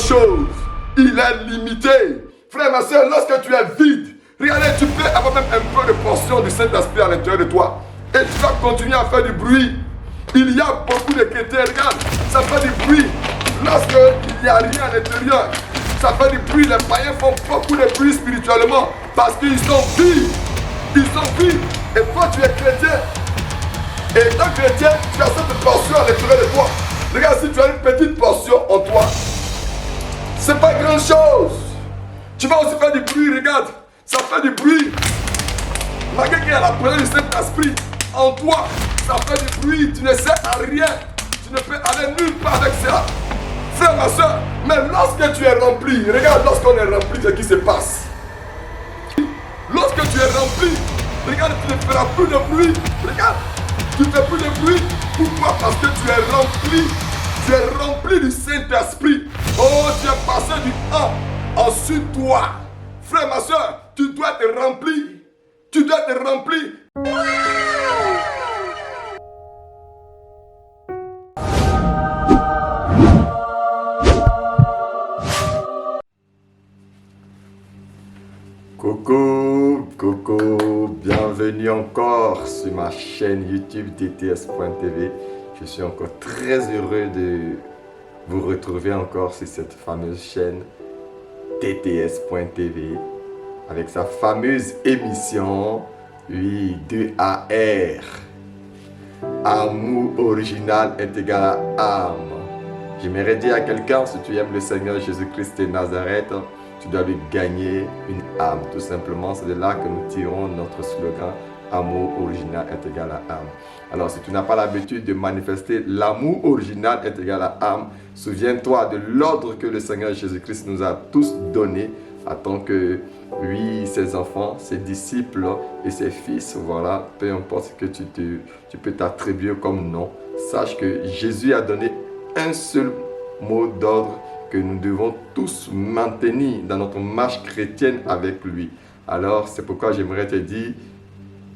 chose. Il est limité. Frère, ma soeur, lorsque tu es vide, regardez, tu peux avoir même un peu de portion du Saint-Esprit à l'intérieur de toi. Et tu vas continuer à faire du bruit. Il y a beaucoup de chrétiens, regarde, ça fait du bruit. Lorsqu'il n'y a rien à l'intérieur, ça fait du bruit. Les païens font beaucoup de bruit spirituellement parce qu'ils sont vides. Ils sont vides. Et toi, tu es chrétien. Et étant chrétien, tu as cette portion à l'intérieur de toi. Regarde, si tu as une petite portion en toi, c'est pas grand chose. Tu vas aussi faire du bruit, regarde. Ça fait du bruit. Malgré qu'il y a la présence du Saint-Esprit en toi, ça fait du bruit. Tu ne sais à rien. Tu ne peux aller nulle part avec ça. Frère, ma soeur, mais lorsque tu es rempli, regarde, lorsqu'on est rempli, ce qui se passe. Lorsque tu es rempli, regarde, tu ne feras plus de bruit. Regarde, tu ne fais plus de bruit. Pourquoi? Parce que tu es rempli. Tu es rempli du Saint-Esprit. Oh, tu es passé du 1. Ensuite, toi, frère, ma soeur, tu dois être rempli. Tu dois être rempli. Coucou, bienvenue encore sur ma chaîne YouTube TTS.tv. Je suis encore très heureux de vous retrouver encore sur cette fameuse chaîne TTS.tv avec sa fameuse émission, oui, 2AR. Amour original est égal à âme. J'aimerais dire à quelqu'un, si tu aimes le Seigneur Jésus-Christ de Nazareth, tu dois lui gagner une âme. Tout simplement, c'est de là que nous tirons notre slogan Amour original est égal à âme. Alors, si tu n'as pas l'habitude de manifester l'amour original est égal à âme, souviens-toi de l'ordre que le Seigneur Jésus-Christ nous a tous donné en tant que, oui, ses enfants, ses disciples et ses fils. Voilà, peu importe ce que tu peux t'attribuer comme nom. Sache que Jésus a donné un seul mot d'ordre que nous devons tous maintenir dans notre marche chrétienne avec lui. Alors, c'est pourquoi j'aimerais te dire,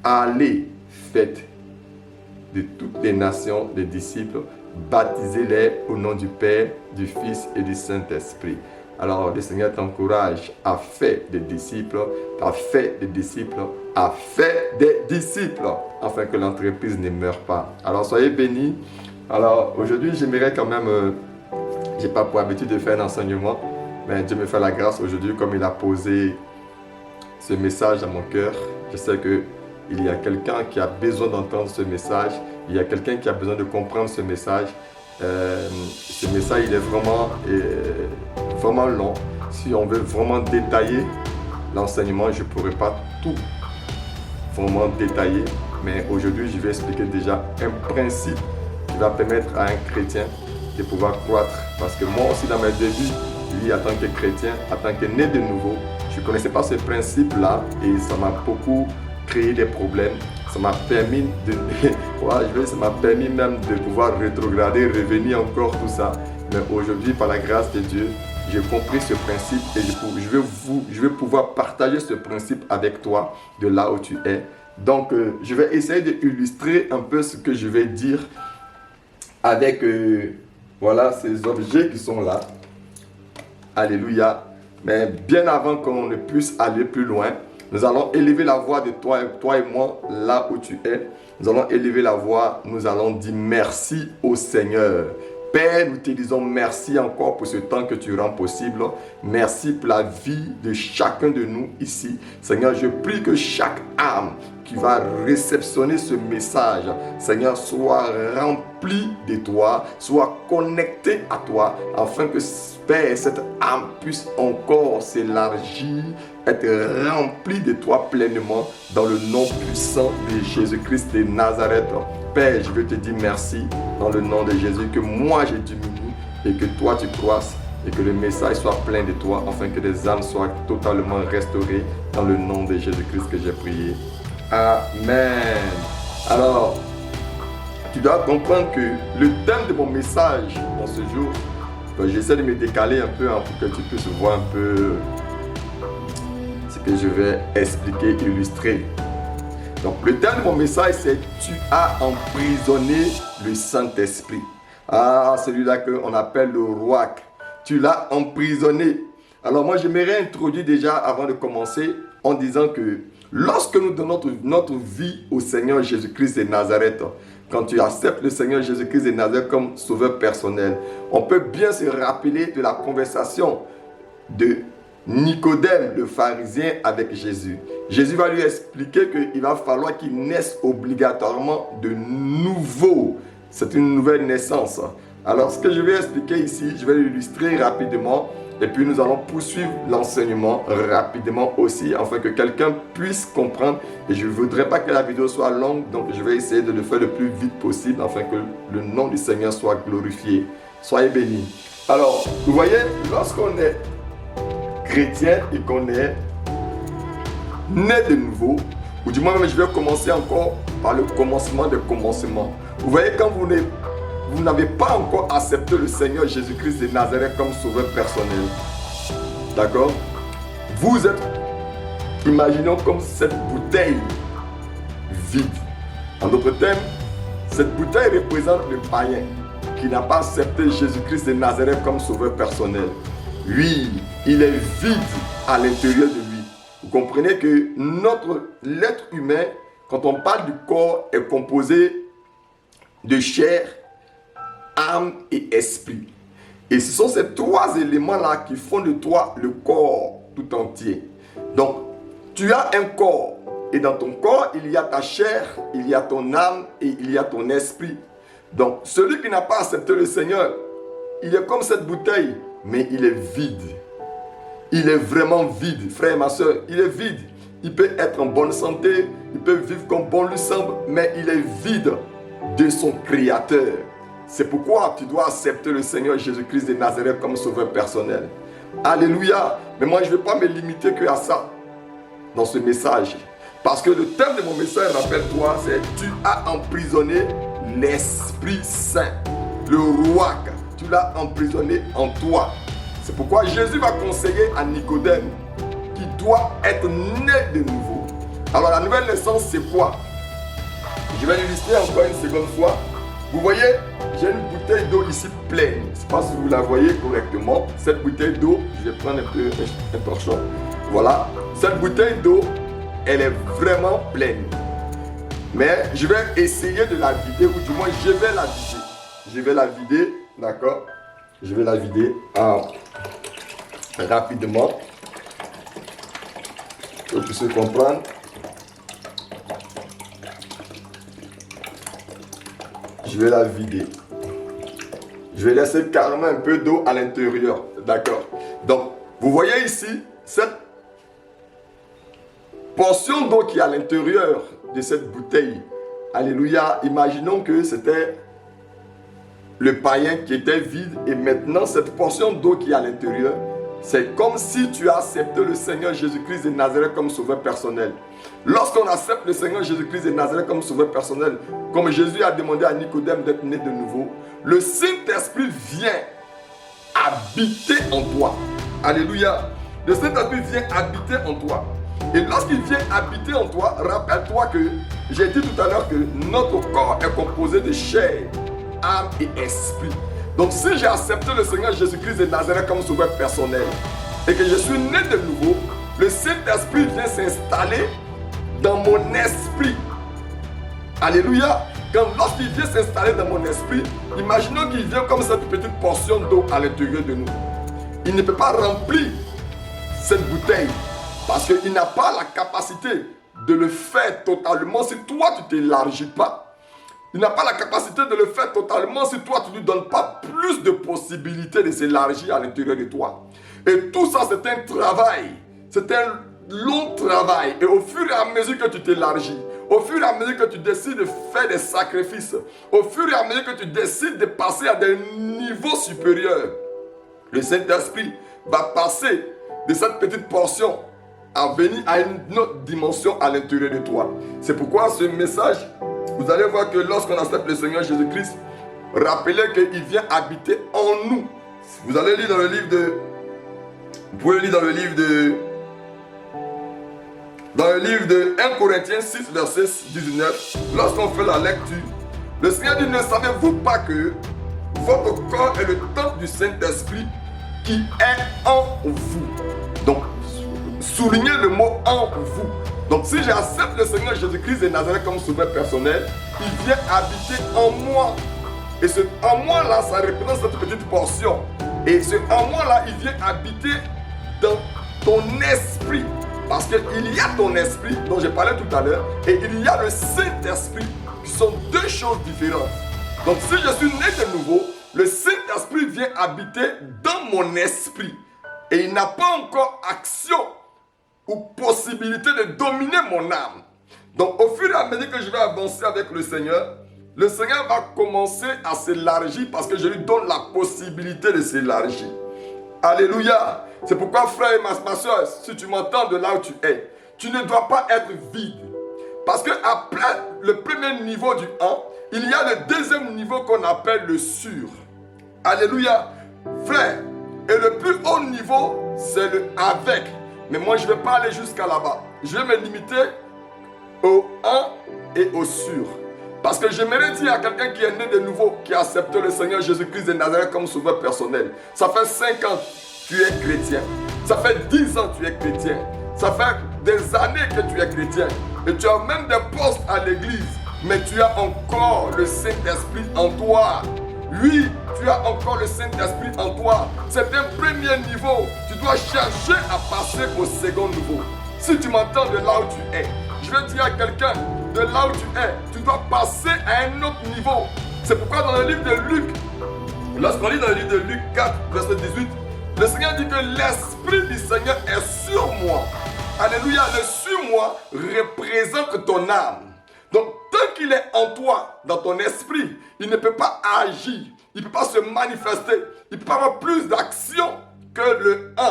allez, faites de toutes les nations des disciples, baptisez-les au nom du Père, du Fils et du Saint-Esprit. Alors, le Seigneur t'encourage à faire des disciples, à faire des disciples, à faire des disciples, afin que l'entreprise ne meure pas. Alors, soyez bénis. Alors, aujourd'hui, j'aimerais quand même... j'ai pas pour habitude de faire un enseignement, mais Dieu me fait la grâce aujourd'hui, comme il a posé ce message à mon cœur. Je sais qu'il y a quelqu'un qui a besoin d'entendre ce message, il y a quelqu'un qui a besoin de comprendre ce message. Ce message, il est vraiment long. Si on veut vraiment détailler l'enseignement, je ne pourrais pas tout vraiment détailler, mais aujourd'hui, je vais expliquer déjà un principe qui va permettre à un chrétien de pouvoir croître. Parce que moi aussi dans mes débuts, oui, en tant que chrétien, en tant que né de nouveau, je ne connaissais pas ce principe-là et ça m'a beaucoup créé des problèmes. Ça m'a permis ça m'a permis même de pouvoir rétrograder, revenir encore tout ça. Mais aujourd'hui, par la grâce de Dieu, j'ai compris ce principe et je vais pouvoir partager ce principe avec toi de là où tu es. Donc, je vais essayer d'illustrer un peu ce que je vais dire avec... voilà ces objets qui sont là. Alléluia. Mais bien avant qu'on ne puisse aller plus loin, nous allons élever la voix de toi et moi là où tu es. Nous allons élever la voix, nous allons dire merci au Seigneur. Père, nous te disons merci encore pour ce temps que tu rends possible. Merci pour la vie de chacun de nous ici. Seigneur, je prie que chaque âme qui va réceptionner ce message, Seigneur, soit remplie de toi, soit connectée à toi, afin que, Père, cette âme puisse encore s'élargir, être remplie de toi pleinement, dans le nom puissant de Jésus-Christ de Nazareth. Père, je veux te dire merci dans le nom de Jésus, que moi je diminue et que toi tu croisses et que le message soit plein de toi, afin que les âmes soient totalement restaurées dans le nom de Jésus-Christ que j'ai prié. Amen. Alors, tu dois comprendre que le thème de mon message dans ce jour, j'essaie de me décaler un peu pour que tu puisses voir un peu ce que je vais expliquer, illustrer. Donc le thème de mon message, c'est « Tu as emprisonné le Saint-Esprit ». Ah, celui-là qu'on appelle le roi. tu l'as emprisonné. Alors moi, j'aimerais introduire déjà avant de commencer en disant que lorsque nous donnons notre vie au Seigneur Jésus-Christ de Nazareth, quand tu acceptes le Seigneur Jésus-Christ de Nazareth comme sauveur personnel, on peut bien se rappeler de la conversation de Nicodème, le pharisien, avec Jésus. Jésus va lui expliquer qu'il va falloir qu'il naisse obligatoirement de nouveau. C'est une nouvelle naissance. Alors, ce que je vais expliquer ici, je vais l'illustrer rapidement. Et puis, nous allons poursuivre l'enseignement rapidement aussi, afin que quelqu'un puisse comprendre. Et je ne voudrais pas que la vidéo soit longue, donc je vais essayer de le faire le plus vite possible, afin que le nom du Seigneur soit glorifié. Soyez bénis. Alors, vous voyez, lorsqu'on est chrétien et qu'on est né de nouveau, ou du moins même je vais commencer encore par le commencement des commencements. Vous voyez, quand vous n'avez pas encore accepté le Seigneur Jésus-Christ de Nazareth comme sauveur personnel, d'accord? Vous êtes, imaginons comme cette bouteille vide. En d'autres termes, cette bouteille représente le païen qui n'a pas accepté Jésus-Christ de Nazareth comme sauveur personnel. Oui, il est vide à l'intérieur de lui. Vous comprenez que l'être humain, quand on parle du corps, est composé de chair, âme et esprit. Et ce sont ces trois éléments-là qui font de toi le corps tout entier. Donc, tu as un corps. Et dans ton corps, il y a ta chair, il y a ton âme et il y a ton esprit. Donc, celui qui n'a pas accepté le Seigneur, il est comme cette bouteille, mais il est vide. Il est vraiment vide, frère et ma soeur, il est vide. Il peut être en bonne santé, il peut vivre comme bon lui semble, mais il est vide de son Créateur. C'est pourquoi tu dois accepter le Seigneur Jésus-Christ de Nazareth comme sauveur personnel. Alléluia. Mais moi, je ne vais pas me limiter que à ça dans ce message. Parce que le thème de mon message, rappelle-toi, c'est « Tu as emprisonné l'Esprit Saint ». Le roi, tu l'as emprisonné en toi. C'est pourquoi Jésus va conseiller à Nicodème qui doit être né de nouveau. Alors la nouvelle naissance, c'est quoi? Je vais l'illustrer encore une seconde fois. Vous voyez, j'ai une bouteille d'eau ici pleine. Je ne sais pas si vous la voyez correctement. Cette bouteille d'eau, je vais prendre un torchon. Voilà, cette bouteille d'eau, elle est vraiment pleine. Mais je vais essayer de la vider, ou du moins je vais la vider. Je vais la vider, d'accord? Je vais la vider rapidement. Pour que vous puissiez comprendre. Je vais la vider. Je vais laisser carrément un peu d'eau à l'intérieur. D'accord? Donc, vous voyez ici, cette portion d'eau qui est à l'intérieur de cette bouteille. Alléluia. Imaginons que c'était le païen qui était vide et maintenant cette portion d'eau qui est à l'intérieur, c'est comme si tu as accepté le Seigneur Jésus-Christ de Nazareth comme sauveur personnel. Lorsqu'on accepte le Seigneur Jésus-Christ de Nazareth comme sauveur personnel, comme Jésus a demandé à Nicodème d'être né de nouveau, le Saint-Esprit vient habiter en toi. Alléluia. Le Saint-Esprit vient habiter en toi. Et lorsqu'il vient habiter en toi, rappelle-toi que j'ai dit tout à l'heure que notre corps est composé de chair, âme et esprit. Donc si j'ai accepté le Seigneur Jésus-Christ de Nazareth comme sauveur personnel et que je suis né de nouveau, le Saint-Esprit vient s'installer dans mon esprit. Alléluia. Lorsqu'il vient s'installer dans mon esprit, imaginons qu'il vient comme cette petite portion d'eau à l'intérieur de nous. Il ne peut pas remplir cette bouteille parce qu'il n'a pas la capacité de le faire totalement si toi tu ne t'élargis pas. Il n'a pas la capacité de le faire totalement si toi tu ne lui donnes pas plus de possibilités de s'élargir à l'intérieur de toi. Et tout ça c'est un travail, c'est un long travail. Et au fur et à mesure que tu t'élargis, au fur et à mesure que tu décides de faire des sacrifices, au fur et à mesure que tu décides de passer à des niveaux supérieurs, le Saint-Esprit va passer de cette petite portion à venir à une autre dimension à l'intérieur de toi. C'est pourquoi ce message, vous allez voir que lorsqu'on accepte le Seigneur Jésus-Christ, rappelez qu'il vient habiter en nous. Vous allez lire dans le livre de... Vous pouvez lire dans le livre de 1 Corinthiens 6, verset 19. Lorsqu'on fait la lecture, le Seigneur dit, ne savez-vous pas que votre corps est le temple du Saint-Esprit qui est en vous. Donc, soulignez le mot en vous. Donc, si j'accepte le Seigneur Jésus-Christ de Nazareth comme sauveur personnel, il vient habiter en moi. Et ce en moi là, ça représente cette petite portion. Et ce en moi là, il vient habiter dans ton esprit. Parce qu'il y a ton esprit, dont j'ai parlé tout à l'heure, et il y a le Saint-Esprit, qui sont deux choses différentes. Donc si je suis né de nouveau, le Saint-Esprit vient habiter dans mon esprit. Et il n'a pas encore action ou possibilité de dominer mon âme. Donc au fur et à mesure que je vais avancer avec le Seigneur va commencer à s'élargir parce que je lui donne la possibilité de s'élargir. Alléluia. C'est pourquoi, frère et ma soeur, si tu m'entends de là où tu es, tu ne dois pas être vide. Parce qu'après le premier niveau du 1, il y a le deuxième niveau qu'on appelle le sur. Alléluia. Frère, et le plus haut niveau, c'est le avec. Mais moi, je ne vais pas aller jusqu'à là-bas. Je vais me limiter au 1 et au sur. Parce que j'aimerais dire à quelqu'un qui est né de nouveau, qui a accepté le Seigneur Jésus-Christ de Nazareth comme sauveur personnel. Ça fait 5 ans que tu es chrétien. Ça fait 10 ans que tu es chrétien. Ça fait des années que tu es chrétien. Et tu as même des postes à l'église. Mais tu as encore le Saint-Esprit en toi. Oui, tu as encore le Saint-Esprit en toi. C'est un premier niveau. Tu dois chercher à passer au second niveau. Si tu m'entends de là où tu es, je vais dire à quelqu'un, de là où tu es, tu dois passer à un autre niveau. C'est pourquoi dans le livre de Luc, lorsqu'on lit dans le livre de Luc 4, verset 18, le Seigneur dit que l'Esprit du Seigneur est sur moi. Alléluia, le sur moi représente ton âme. Donc, tant qu'il est en toi, dans ton esprit, il ne peut pas agir, il ne peut pas se manifester, il ne peut pas avoir plus d'action que le 1.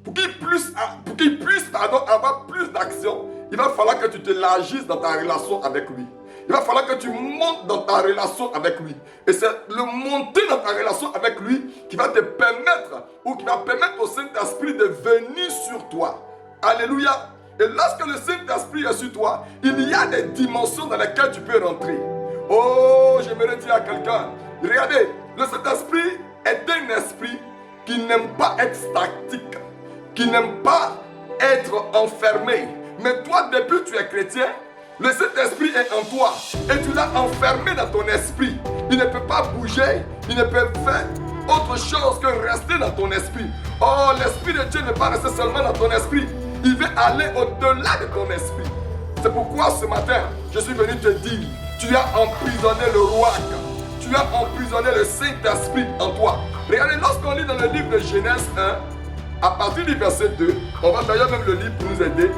Pour qu'il puisse avoir plus d'action, il va falloir que tu t'élargisses dans ta relation avec lui. Il va falloir que tu montes dans ta relation avec lui. Et c'est le monter dans ta relation avec lui qui va te permettre, ou qui va permettre au Saint-Esprit de venir sur toi. Alléluia. Et lorsque le Saint-Esprit est sur toi, il y a des dimensions dans lesquelles tu peux rentrer. Oh, j'aimerais dire à quelqu'un, regardez, le Saint-Esprit est un esprit qui n'aime pas être statique, qui n'aime pas être enfermé. Mais toi, depuis que tu es chrétien, le Saint-Esprit est en toi et tu l'as enfermé dans ton esprit. Il ne peut pas bouger, il ne peut faire autre chose que rester dans ton esprit. Oh, l'Esprit de Dieu ne va pas rester seulement dans ton esprit. Il veut aller au-delà de ton esprit. C'est pourquoi ce matin, je suis venu te dire, tu as emprisonné le roi, tu as emprisonné le Saint-Esprit en toi. Regardez, lorsqu'on lit dans le livre de Genèse 1, à partir du verset 2, on va d'ailleurs même le lire pour nous aider.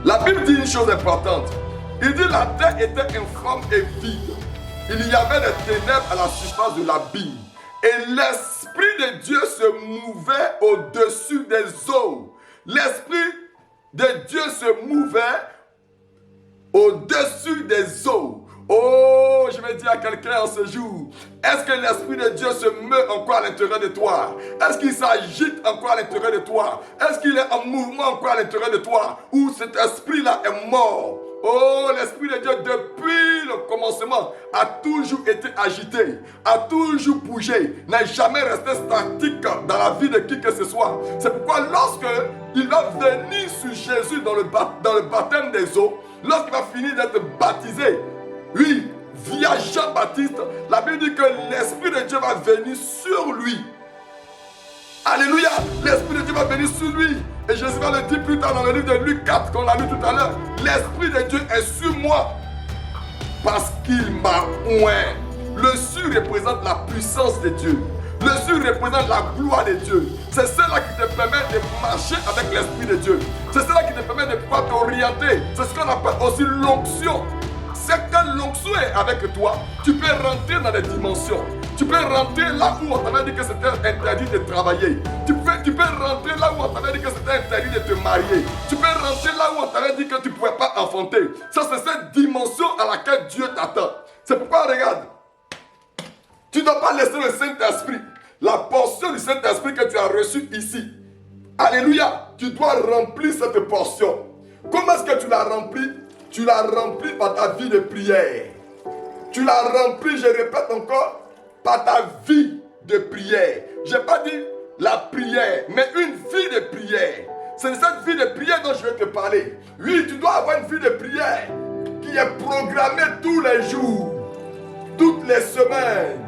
La Bible dit une chose importante. Il dit la terre était informe et vide. Il y avait des ténèbres à la surface de l'abîme. Et l'Esprit de Dieu se mouvait au-dessus des eaux. L'Esprit de Dieu se mouvait au-dessus des eaux. Oh, je vais dire à quelqu'un en ce jour, est-ce que l'Esprit de Dieu se meut encore à l'intérieur de toi? Est-ce qu'il s'agite encore à l'intérieur de toi? Est-ce qu'il est en mouvement encore à l'intérieur de toi? Ou cet esprit-là est mort? Oh, l'Esprit de Dieu, depuis le commencement, a toujours été agité, a toujours bougé, n'a jamais resté statique dans la vie de qui que ce soit. C'est pourquoi lorsque il va venir sur Jésus dans le baptême des eaux, lorsqu'il va finir d'être baptisé, oui, via Jean-Baptiste, la Bible dit que l'Esprit de Dieu va venir sur lui. Alléluia, l'Esprit de Dieu va venir sur lui. Et Jésus va le dire plus tard dans le livre de Luc 4 qu'on a lu tout à l'heure. L'Esprit de Dieu est sur moi parce qu'il m'a oint. Le sur représente la puissance de Dieu. Le sur représente la gloire de Dieu. C'est cela qui te permet de marcher avec l'Esprit de Dieu. C'est cela qui te permet de pouvoir t'orienter. C'est ce qu'on appelle aussi l'onction. C'est quand l'onction est avec toi, tu peux rentrer dans des dimensions. Tu peux rentrer là où on t'avait dit que c'était interdit de travailler. Tu peux rentrer là où on t'avait dit que c'était interdit de te marier. Tu peux rentrer là où on t'avait dit que tu ne pouvais pas enfanter. Ça, c'est cette dimension à laquelle Dieu t'attend. C'est pourquoi, regarde, tu ne dois pas laisser le Saint-Esprit, la portion du Saint-Esprit que tu as reçue ici. Alléluia, tu dois remplir cette portion. Comment est-ce que tu l'as remplie? Tu l'as rempli par ta vie de prière. Tu l'as rempli, je répète encore, par ta vie de prière. Je n'ai pas dit la prière, mais une vie de prière. C'est de cette vie de prière dont je vais te parler. Oui, tu dois avoir une vie de prière qui est programmée tous les jours, toutes les semaines,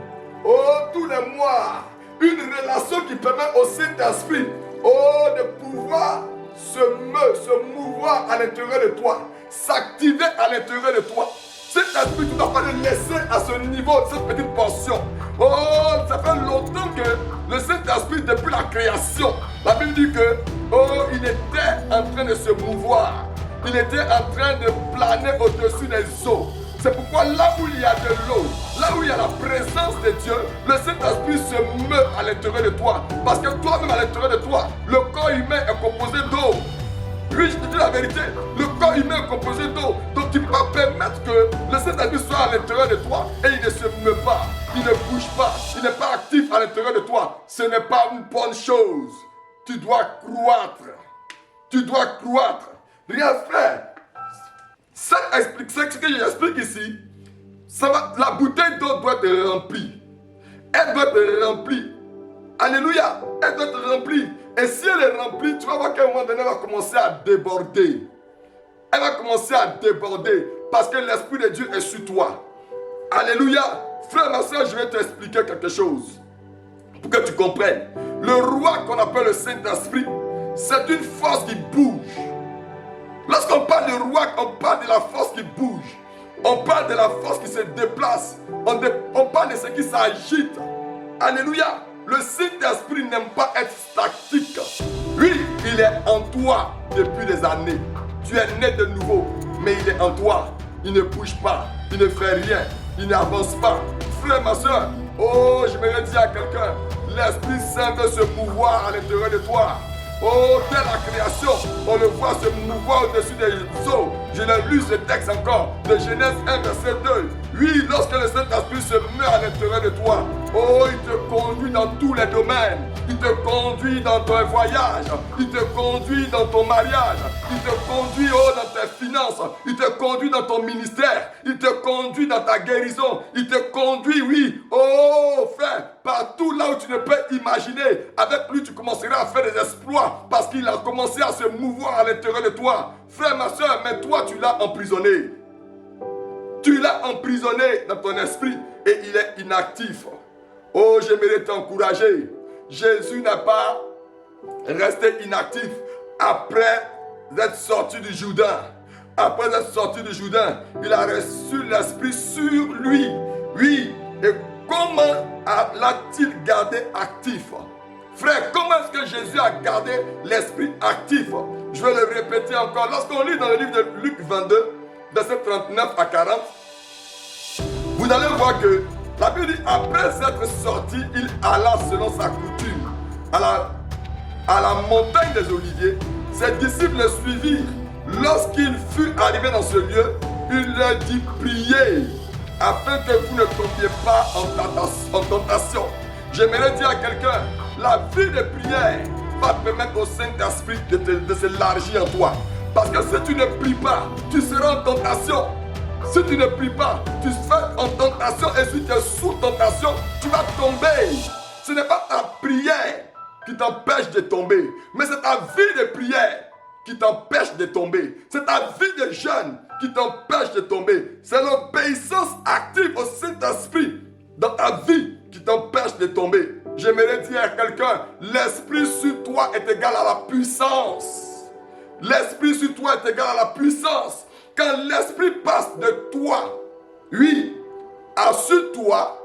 tous les mois. Une relation qui permet au Saint-Esprit de pouvoir se mouvoir à l'intérieur de toi, s'activer à l'intérieur de toi. Saint-Esprit, tu ne dois pas le laisser à ce niveau, cette petite portion. Ça fait longtemps que le Saint-Esprit, depuis la création, la Bible dit que il était en train de se mouvoir. Il était en train de planer au-dessus des eaux. C'est pourquoi là où il y a de l'eau, là où il y a la présence de Dieu, le Saint-Esprit se meut à l'intérieur de toi. Parce que toi-même à l'intérieur de toi, le corps humain est composé d'eau. Oui, je te dis la vérité, le corps humain est composé d'eau. Donc tu ne peux pas permettre que le Saint-Esprit soit à l'intérieur de toi et il ne se meut pas, il ne bouge pas, il n'est pas actif à l'intérieur de toi. Ce n'est pas une bonne chose. Tu dois croître. Tu dois croître. Regarde frère, ce que j'explique ici, la bouteille d'eau doit être remplie. Elle doit être remplie. Alléluia, elle doit être remplie. Et si elle est remplie, tu vas voir qu'à un moment donné, elle va commencer à déborder. Elle va commencer à déborder parce que l'Esprit de Dieu est sur toi. Alléluia. Frère, ma soeur, je vais t'expliquer quelque chose pour que tu comprennes. Le roi qu'on appelle le Saint-Esprit, c'est une force qui bouge. Lorsqu'on parle de roi, on parle de la force qui bouge. On parle de la force qui se déplace. On parle de ce qui s'agite. Alléluia. Le Saint-Esprit n'aime pas être statique. Lui, il est en toi depuis des années. Tu es né de nouveau, mais il est en toi. Il ne bouge pas, il ne fait rien, il n'avance pas. Frère, ma soeur, je dire à quelqu'un, l'Esprit Saint veut se mouvoir à l'intérieur de toi. Dès la création, on le voit se mouvoir au-dessus des eaux. Je l'ai lu ce texte encore, de Genèse 1, verset 2. Oui, lorsque le Saint-Esprit se met à l'intérieur de toi, il te conduit dans tous les domaines. Il te conduit dans ton voyage. Il te conduit dans ton mariage. Il te conduit dans tes finances. Il te conduit dans ton ministère. Il te conduit dans ta guérison. Il te conduit, oui. Frère, partout là où tu ne peux imaginer. Avec lui, tu commenceras à faire des exploits parce qu'il a commencé à se mouvoir à l'intérieur de toi. Frère, ma soeur, mais toi, tu l'as emprisonné. Tu l'as emprisonné dans ton esprit et il est inactif. J'aimerais t'encourager. Jésus n'a pas resté inactif après être sorti du Jourdain. Après être sorti du Jourdain, il a reçu l'Esprit sur lui. Oui, et comment l'a-t-il gardé actif? Frère, comment est-ce que Jésus a gardé l'Esprit actif? Je vais le répéter encore. Lorsqu'on lit dans le livre de Luc 22, verset 39 à 40, vous allez voir que la Bible dit, après être sorti, il alla selon sa coutume à la montagne des Oliviers. Ses disciples le suivirent. Lorsqu'il fut arrivé dans ce lieu, il leur dit, priez, afin que vous ne tombiez pas en tentation. J'aimerais dire à quelqu'un, la vie de prière va permettre au Saint-Esprit de s'élargir en toi. Parce que si tu ne pries pas, tu seras en tentation. Si tu ne pries pas, tu seras en tentation et si tu es sous tentation, tu vas tomber. Ce n'est pas ta prière qui t'empêche de tomber, mais c'est ta vie de prière qui t'empêche de tomber. C'est ta vie de jeûne qui t'empêche de tomber. C'est l'obéissance active au Saint-Esprit dans ta vie qui t'empêche de tomber. J'aimerais dire à quelqu'un, l'Esprit sur toi est égal à la puissance. L'Esprit sur toi est égal à la puissance. Quand l'Esprit passe de toi, oui, sur toi,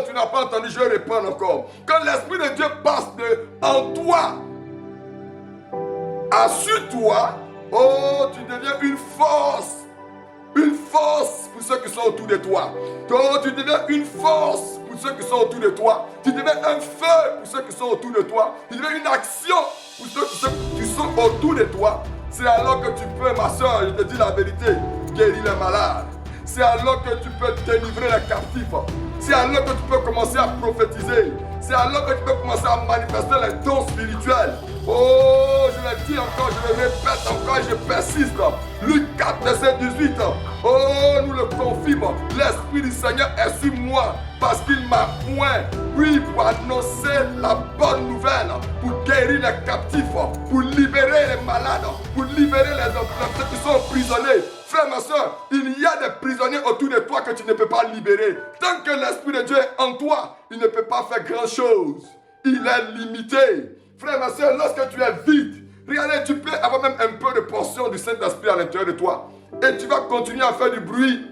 tu n'as pas entendu, je vais répondre encore. Quand l'Esprit de Dieu passe en toi, sur toi, tu deviens une force. Une force pour ceux qui sont autour de toi. Tu deviens une force pour ceux qui sont autour de toi. Tu deviens un feu pour ceux qui sont autour de toi. Tu deviens une action pour ceux qui sont autour de toi. C'est alors que tu peux, ma soeur, je te dis la vérité, guérir les malades. C'est alors que tu peux délivrer les captifs. C'est alors que tu peux commencer à prophétiser. C'est alors que tu peux commencer à manifester les dons spirituels. Oh, je le dis encore, je le répète encore et je persiste. Luc 4, verset 18. Oh, nous le confirmons. L'Esprit du Seigneur est sur moi parce qu'il m'a point, oui, pour annoncer la bonne nouvelle, pour guérir les captifs, pour libérer les malades, pour libérer ceux qui sont emprisonnés. Frère, ma soeur, il y a des prisonniers autour de toi que tu ne peux pas libérer. Tant que l'Esprit de Dieu est en toi, il ne peut pas faire grand chose. Il est limité. Frère, ma soeur, lorsque tu es vide, regardez, tu peux avoir même un peu de portion du Saint-Esprit à l'intérieur de toi. Et tu vas continuer à faire du bruit.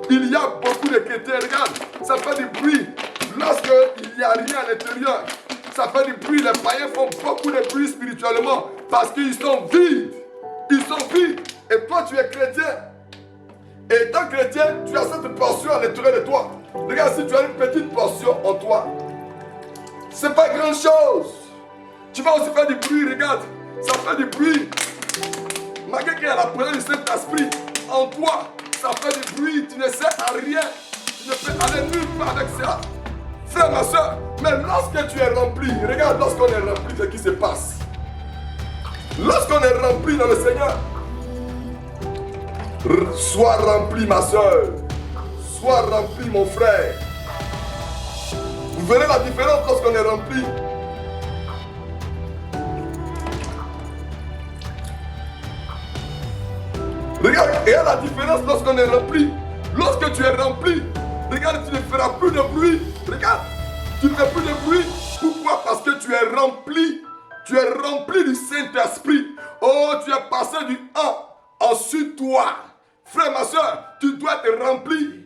Il y a beaucoup de chrétiens, regarde, ça fait du bruit. Lorsqu'il n'y a rien à l'intérieur, ça fait du bruit. Les païens font beaucoup de bruit spirituellement parce qu'ils sont vides. Ils sont vides. Et toi, tu es chrétien. Et étant chrétien, tu as cette portion à l'intérieur de toi. Regarde, si tu as une petite portion en toi, c'est pas grand chose. Tu vas aussi faire du bruit, regarde. Ça fait du bruit. Malgré qu'il y a la présence du Saint-Esprit en toi, ça fait du bruit. Tu ne sais à rien. Tu ne peux aller nulle part avec ça. Frère, ma soeur, mais lorsque tu es rempli, regarde, lorsqu'on est rempli, ce qui se passe. Lorsqu'on est rempli dans le Seigneur, sois rempli, ma soeur. Sois rempli, mon frère. Vous verrez la différence lorsqu'on est rempli. Regarde, il y a la différence lorsqu'on est rempli. Lorsque tu es rempli, regarde, tu ne feras plus de bruit. Regarde, tu ne fais plus de bruit. Pourquoi? Parce que tu es rempli. Tu es rempli du Saint-Esprit. Oh, tu es passé du 1 ensuite toi. Frère, ma soeur, tu dois être rempli.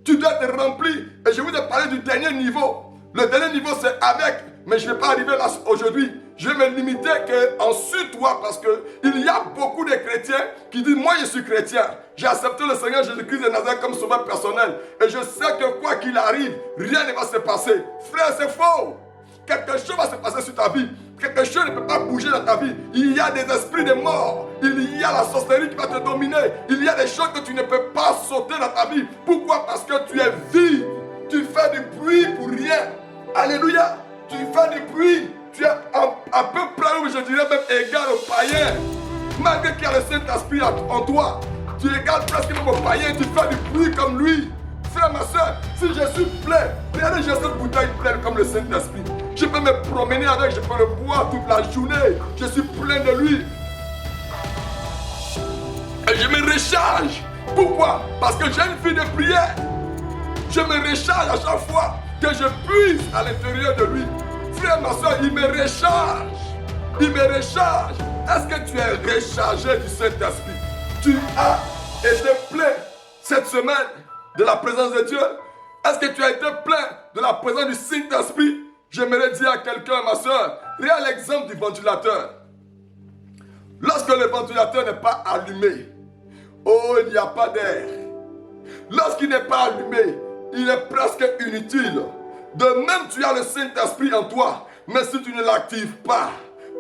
Tu dois être rempli. Et je vais te parler du dernier niveau. Le dernier niveau, c'est avec. Mais je ne vais pas arriver là aujourd'hui. Je vais me limiter qu'ensuite toi, parce qu'il y a beaucoup de chrétiens qui disent, moi je suis chrétien. J'ai accepté le Seigneur Jésus-Christ de Nazareth comme sauveur personnel. Et je sais que quoi qu'il arrive, rien ne va se passer. Frère, c'est faux. Quelque chose va se passer sur ta vie. Quelque chose ne peut pas bouger dans ta vie. Il y a des esprits de mort. Il y a la sorcellerie qui va te dominer. Il y a des choses que tu ne peux pas sauter dans ta vie. Pourquoi? Parce que tu es vide. Tu fais du bruit pour rien. Alléluia. Tu fais du bruit. Tu es à peu près, ou je dirais même égal au païen. Malgré qu'il y a le Saint-Esprit en toi, tu es égal presque même au païen. Tu fais du bruit comme lui. Frère, ma soeur, si je suis plein, regardez, j'ai cette bouteille pleine comme le Saint-Esprit. Je peux me promener avec, je peux le boire toute la journée. Je suis plein de lui. Et je me recharge. Pourquoi? Parce que j'ai une vie de prière. Je me recharge à chaque fois que je puise à l'intérieur de lui. Frère, ma soeur, il me recharge. Il me recharge. Est-ce que tu es rechargé du Saint-Esprit? Tu as été plein cette semaine de la présence de Dieu? Est-ce que tu as été plein de la présence du Saint-Esprit? J'aimerais dire à quelqu'un, ma soeur, regarde l'exemple du ventilateur. Lorsque le ventilateur n'est pas allumé, oh, il n'y a pas d'air. Lorsqu'il n'est pas allumé, il est presque inutile. De même, tu as le Saint-Esprit en toi, mais si tu ne l'actives pas,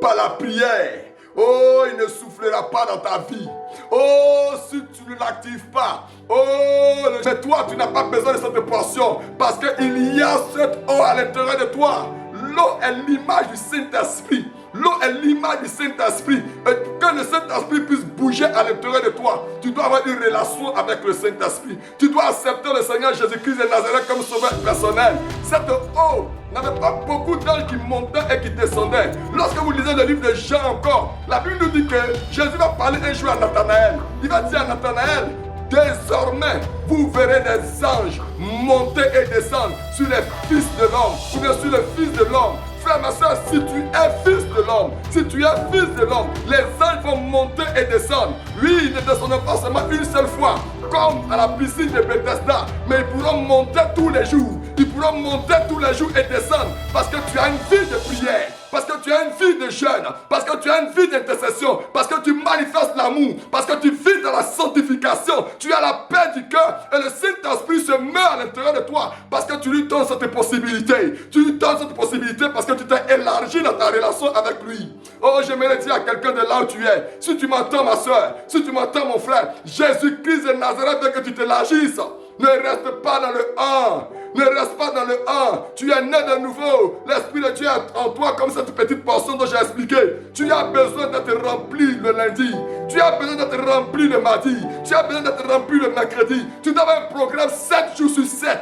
par la prière, oh, il ne soufflera pas dans ta vie. Oh, si tu ne l'actives pas, oh, mais toi, tu n'as pas besoin de cette portion, parce qu'il y a cette eau à l'intérieur de toi. L'eau est l'image du Saint-Esprit. L'eau est l'image du Saint-Esprit. Et pour que le Saint-Esprit puisse bouger à l'intérieur de toi, tu dois avoir une relation avec le Saint-Esprit. Tu dois accepter le Seigneur Jésus-Christ de Nazareth comme sauveur personnel. Cette eau n'avait pas beaucoup d'anges qui montaient et qui descendaient. Lorsque vous lisez le livre de Jean encore, la Bible nous dit que Jésus va parler un jour à Nathanaël. Il va dire à Nathanaël, désormais, vous verrez des anges monter et descendre sur les fils de l'homme, ou bien sur le fils de l'homme. Frère, ma soeur, si tu es fils de l'homme, si tu es fils de l'homme, les anges vont monter et descendre. Oui, ils ne descendront pas seulement une seule fois, comme à la piscine de Bethesda, mais ils pourront monter tous les jours. Ils pourront monter tous les jours et descendre, parce que tu as une vie de prière, parce que tu as une vie de jeûne, parce que tu as une vie d'intercession, parce que tu manifestes l'amour, parce que tu vis dans la sanctification, tu as la paix du cœur et le Saint-Esprit se met à l'intérieur de toi parce que tu lui donnes cette possibilité. Tu lui donnes cette possibilité parce que tu t'es élargi dans ta relation avec lui. Oh, j'aimerais dire à quelqu'un de là où tu es, si tu m'entends ma soeur, si tu m'entends mon frère, Jésus-Christ de Nazareth veut que tu t'élargisses. Ne reste pas dans le 1. Ne reste pas dans le 1. Tu es né de nouveau. L'Esprit de Dieu est en toi comme cette petite portion dont j'ai expliqué. Tu as besoin d'être rempli le lundi. Tu as besoin d'être rempli le mardi. Tu as besoin d'être rempli le mercredi. Tu dois avoir un programme 7 jours sur 7.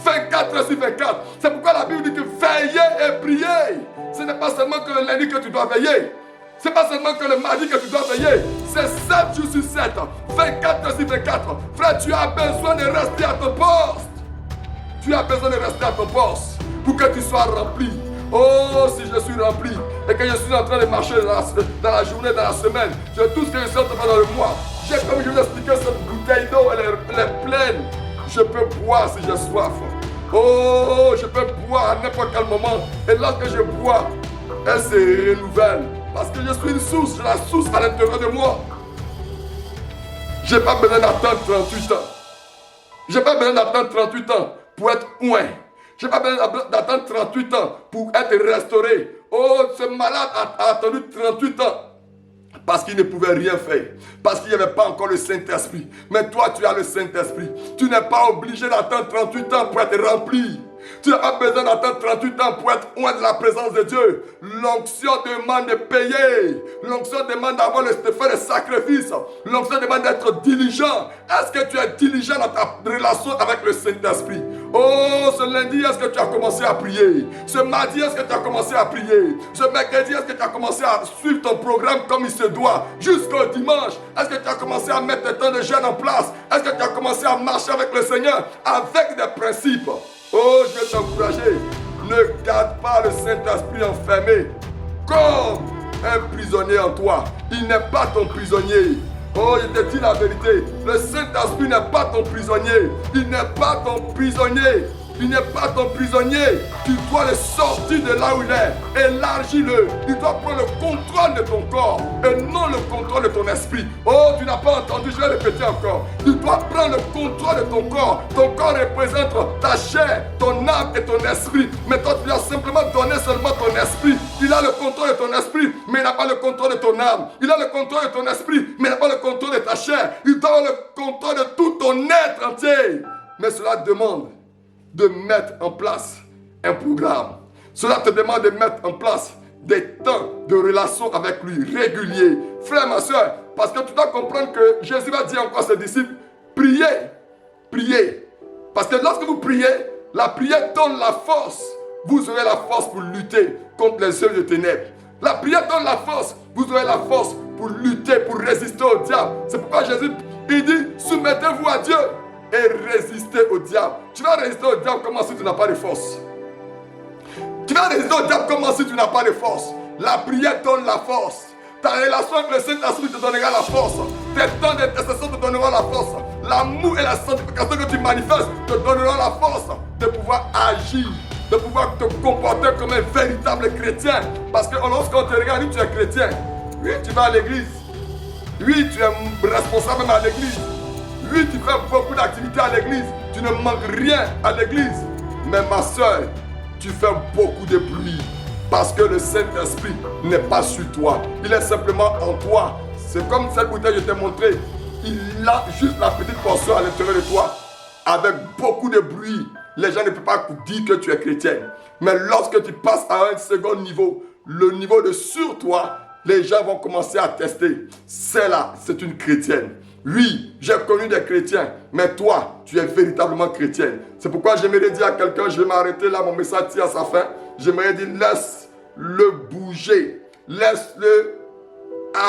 24 heures sur 24. C'est pourquoi la Bible dit que veillez et priez. Ce n'est pas seulement que le lundi que tu dois veiller. Ce n'est pas seulement que le mardi que tu dois veiller. C'est 7 jours sur 7. 24 heures sur 24. Frère, tu as besoin de rester à ton poste. Tu as besoin de rester à ton poste pour que tu sois rempli. Oh, si je suis rempli et que je suis en train de marcher dans la journée, dans la semaine, j'ai tout ce que je suis en train de faire dans le mois. Comme je vous ai expliqué, cette bouteille d'eau, elle est pleine. Je peux boire si j'ai soif. Oh, je peux boire à n'importe quel moment. Et lorsque je bois, elle se renouvelle. Parce que je suis une source, j'ai la source à l'intérieur de moi. Je n'ai pas besoin d'attendre 38 ans. Je n'ai pas besoin d'attendre 38 ans pour être oint. Je n'ai pas besoin d'attendre 38 ans pour être restauré. Oh, ce malade a attendu 38 ans parce qu'il ne pouvait rien faire. Parce qu'il n'y avait pas encore le Saint-Esprit. Mais toi, tu as le Saint-Esprit. Tu n'es pas obligé d'attendre 38 ans pour être rempli. Tu n'as pas besoin d'attendre 38 ans pour être loin de la présence de Dieu. L'onction demande de payer. L'onction demande d'avoir de faire des sacrifices. L'onction demande d'être diligent. Est-ce que tu es diligent dans ta relation avec le Saint-Esprit? Oh, ce lundi, est-ce que tu as commencé à prier? Ce mardi, est-ce que tu as commencé à prier? Ce mercredi, est-ce que tu as commencé à suivre ton programme comme il se doit? Jusqu'au dimanche, est-ce que tu as commencé à mettre des temps de jeûne en place? Est-ce que tu as commencé à marcher avec le Seigneur avec des principes? Oh, je vais t'encourager. Ne garde pas le Saint-Esprit enfermé comme un prisonnier en toi. Il n'est pas ton prisonnier. Oh, je te dis la vérité. Le Saint-Esprit n'est pas ton prisonnier. Il n'est pas ton prisonnier. Il n'est pas ton prisonnier. Tu dois le sortir de là où il est. Élargis-le. Tu dois prendre le contrôle de ton corps et non le contrôle de ton esprit. Oh, tu n'as pas entendu, je vais répéter encore. Tu dois prendre le contrôle de ton corps. Ton corps représente ta chair, ton âme et ton esprit. Mais toi, tu lui as simplement donné seulement ton esprit. Il a le contrôle de ton esprit, mais il n'a pas le contrôle de ton âme. Il a le contrôle de ton esprit, mais il n'a pas le contrôle de ta chair. Il doit avoir le contrôle de tout ton être entier. Mais cela demande de mettre en place un programme. Cela te demande de mettre en place des temps de relation avec lui réguliers. Frère, ma soeur, parce que tu dois comprendre que Jésus va dire encore à ses disciples, priez, priez. Parce que lorsque vous priez, la prière donne la force. Vous aurez la force pour lutter contre les œuvres de ténèbres. La prière donne la force. Vous aurez la force pour lutter, pour résister au diable. C'est pourquoi Jésus, il dit, soumettez-vous à Dieu et résister au diable. Tu vas résister au diable comme si tu n'as pas de force. Tu vas résister au diable comme si tu n'as pas de force. La prière donne la force. Ta relation avec le Saint-Esprit te donnera la force. Tes temps d'intercession te donneront la force. L'amour et la sanctification que tu manifestes te donneront la force de pouvoir agir, de pouvoir te comporter comme un véritable chrétien. Parce que lorsqu'on te regarde, oui, tu es chrétien. Oui, tu vas à l'église. Oui, tu es responsable même à l'église. Oui, tu fais beaucoup d'activités à l'église. Tu ne manques rien à l'église. Mais ma soeur, tu fais beaucoup de bruit. Parce que le Saint-Esprit n'est pas sur toi. Il est simplement en toi. C'est comme cette bouteille que je t'ai montré. Il a juste la petite portion à l'intérieur de toi. Avec beaucoup de bruit. Les gens ne peuvent pas dire que tu es chrétien. Mais lorsque tu passes à un second niveau, le niveau de sur toi, les gens vont commencer à tester. Celle-là, c'est une chrétienne. Oui, j'ai connu des chrétiens, mais toi, tu es véritablement chrétienne. C'est pourquoi j'aimerais dire à quelqu'un, je vais m'arrêter là, mon message tire à sa fin. J'aimerais dire, laisse-le bouger, laisse-le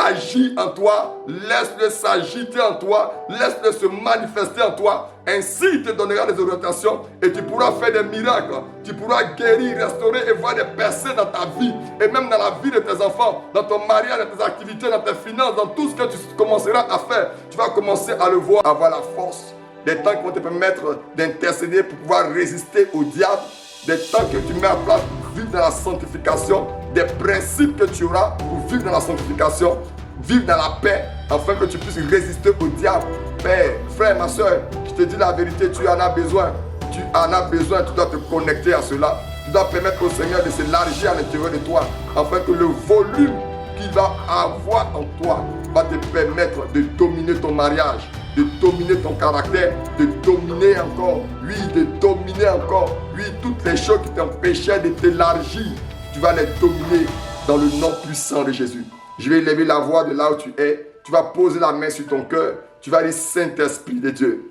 agir en toi, laisse-le s'agiter en toi, laisse-le se manifester en toi. Ainsi, il te donnera des orientations et tu pourras faire des miracles. Tu pourras guérir, restaurer et voir des percées dans ta vie et même dans la vie de tes enfants, dans ton mariage, dans tes activités, dans tes finances, dans tout ce que tu commenceras à faire. Tu vas commencer à le voir, avoir la force. Des temps qui vont te permettre d'intercéder pour pouvoir résister au diable. Des temps que tu mets en place pour vivre dans la sanctification. Des principes que tu auras pour vivre dans la sanctification. Vivre dans la paix, afin que tu puisses résister au diable. Père, frère, ma soeur, je te dis la vérité, tu en as besoin. Tu en as besoin, tu dois te connecter à cela. Tu dois permettre au Seigneur de s'élargir à l'intérieur de toi, afin que le volume qu'il va avoir en toi va te permettre de dominer ton mariage, de dominer ton caractère, de dominer encore, oui, de dominer encore, oui, toutes les choses qui t'empêchaient de t'élargir, tu vas les dominer dans le nom puissant de Jésus. Je vais élever la voix de là où tu es, tu vas poser la main sur ton cœur, tu vas dire Saint-Esprit de Dieu.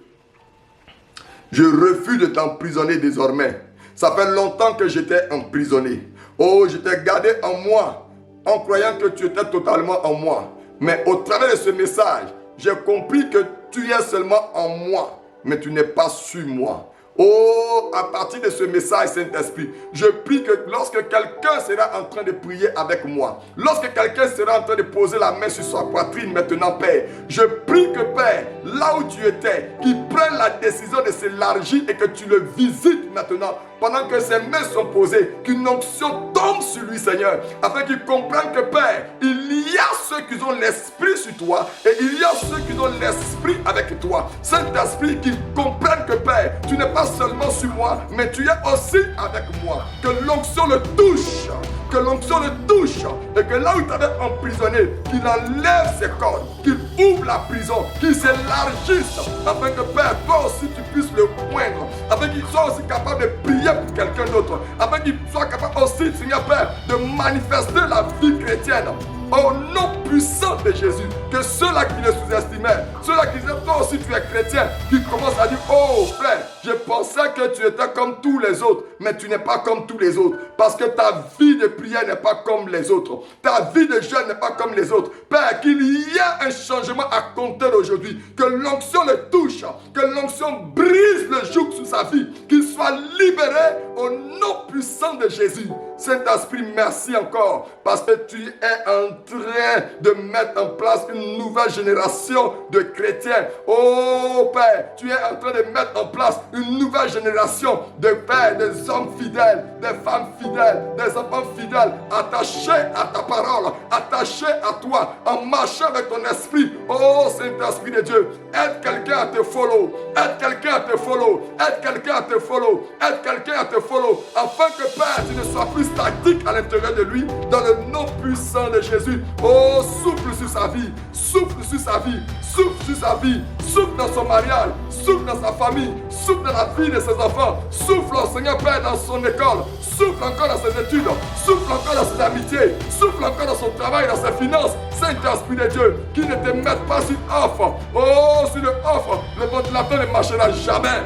Je refuse de t'emprisonner désormais. Ça fait longtemps que j'étais emprisonné. Oh, je t'ai gardé en moi, en croyant que tu étais totalement en moi. Mais au travers de ce message, j'ai compris que tu es seulement en moi, mais tu n'es pas sur moi. Oh, à partir de ce message, Saint-Esprit, je prie que lorsque quelqu'un sera en train de prier avec moi, lorsque quelqu'un sera en train de poser la main sur sa poitrine maintenant, Père, je prie que, Père, là où tu étais, qu'il prenne la décision de s'élargir et que tu le visites maintenant, pendant que ses mains sont posées, qu'une onction tombe sur lui, Seigneur, afin qu'il comprenne que, Père, il y a ceux qui ont l'esprit sur toi et il y a ceux qui ont l'esprit avec toi. Saint-Esprit, qu'il comprenne que, Père, tu n'es pas seulement sur moi, mais tu es aussi avec moi. Que l'onction le touche, que l'onction le touche, et que là où tu avais emprisonné, qu'il enlève ses cordes, qu'il ouvre la prison, qu'il s'élargisse, afin que, Père, toi aussi tu puisses le poindre, afin qu'il soit aussi capable de prier pour quelqu'un d'autre, afin qu'il soit capable aussi, Seigneur Père, de manifester la vie chrétienne. Au nom puissant de Jésus, que ceux-là qui le sous-estimaient, ceux-là qui disaient toi aussi tu es chrétien, qui commencent à dire oh frère, je pensais que tu étais comme tous les autres, mais tu n'es pas comme tous les autres, parce que ta vie de prière n'est pas comme les autres, ta vie de jeûne n'est pas comme les autres. Père, qu'il y ait un changement à compter d'aujourd'hui, que l'onction le touche, que l'onction brise le joug sur sa vie, qu'il soit libéré au nom puissant de Jésus. Saint-Esprit, merci encore, parce que tu es en train de mettre en place une nouvelle génération de chrétiens. Oh Père, tu es en train de mettre en place une nouvelle génération de pères, des hommes fidèles, des femmes fidèles, des enfants fidèles, attachés à ta parole, attachés à toi, en marchant avec ton esprit. Oh Saint-Esprit de Dieu, aide quelqu'un à te follow, aide quelqu'un à te follow, aide quelqu'un à te follow, aide quelqu'un à te follow, afin que Père, tu ne sois plus statique à l'intérieur de lui, dans le nom puissant de Jésus. Oh, souffle sur sa vie, souffle sur sa vie, souffle sur sa vie, souffle dans son mariage, souffle dans sa famille, souffle dans la vie de ses enfants, souffle, Seigneur Père, dans son école, souffle encore dans ses études, souffle encore dans ses amitiés, souffle encore dans son travail, dans ses finances. Saint-Esprit de Dieu, qui ne te mette pas sur off. Oh, sur le off, le ventilateur ne marchera jamais.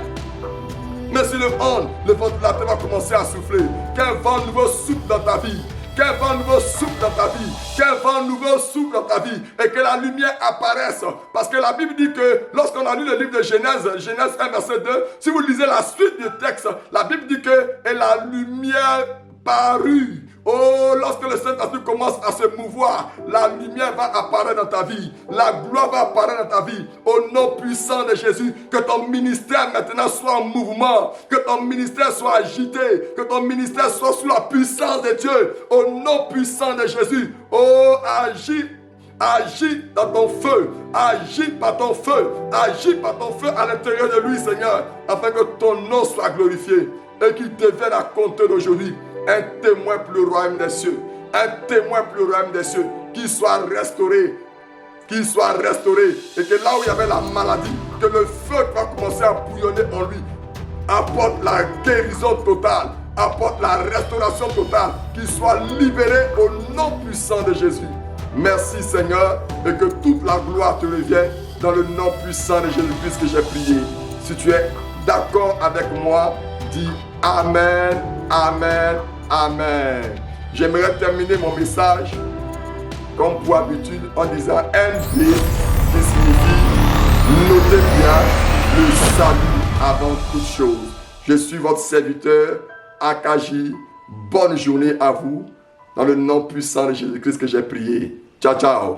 Mais sur le ventilateur va commencer à souffler. Qu'un vent nouveau souffle dans ta vie. Qu'un vent nouveau souffle dans ta vie. Qu'un vent nouveau souffle dans ta vie. Et que la lumière apparaisse. Parce que la Bible dit que lorsqu'on a lu le livre de Genèse, Genèse 1, verset 2, si vous lisez la suite du texte, la Bible dit que et la lumière parut. Oh, lorsque le Saint-Esprit commence à se mouvoir, la lumière va apparaître dans ta vie. La gloire va apparaître dans ta vie. Au nom puissant de Jésus, que ton ministère maintenant soit en mouvement. Que ton ministère soit agité. Que ton ministère soit sous la puissance de Dieu. Au nom puissant de Jésus. Oh, agis. Agis dans ton feu, agis par ton feu, agis par ton feu à l'intérieur de lui, Seigneur, afin que ton nom soit glorifié et qu'il devienne à compter d'aujourd'hui un témoin pour le royaume des cieux, un témoin pour le royaume des cieux, qu'il soit restauré, et que là où il y avait la maladie, que le feu va commencer à bouillonner en lui, apporte la guérison totale, apporte la restauration totale, qu'il soit libéré au nom puissant de Jésus. Merci Seigneur, et que toute la gloire te revienne dans le nom puissant de Jésus-Christ que j'ai prié. Si tu es d'accord avec moi, dis Amen, Amen, Amen. J'aimerais terminer mon message, comme pour habitude, en disant NB, qui signifie notez bien le salut avant toute chose. Je suis votre serviteur, Akaji. Bonne journée à vous, dans le nom puissant de Jésus-Christ que j'ai prié. Ciao, ciao.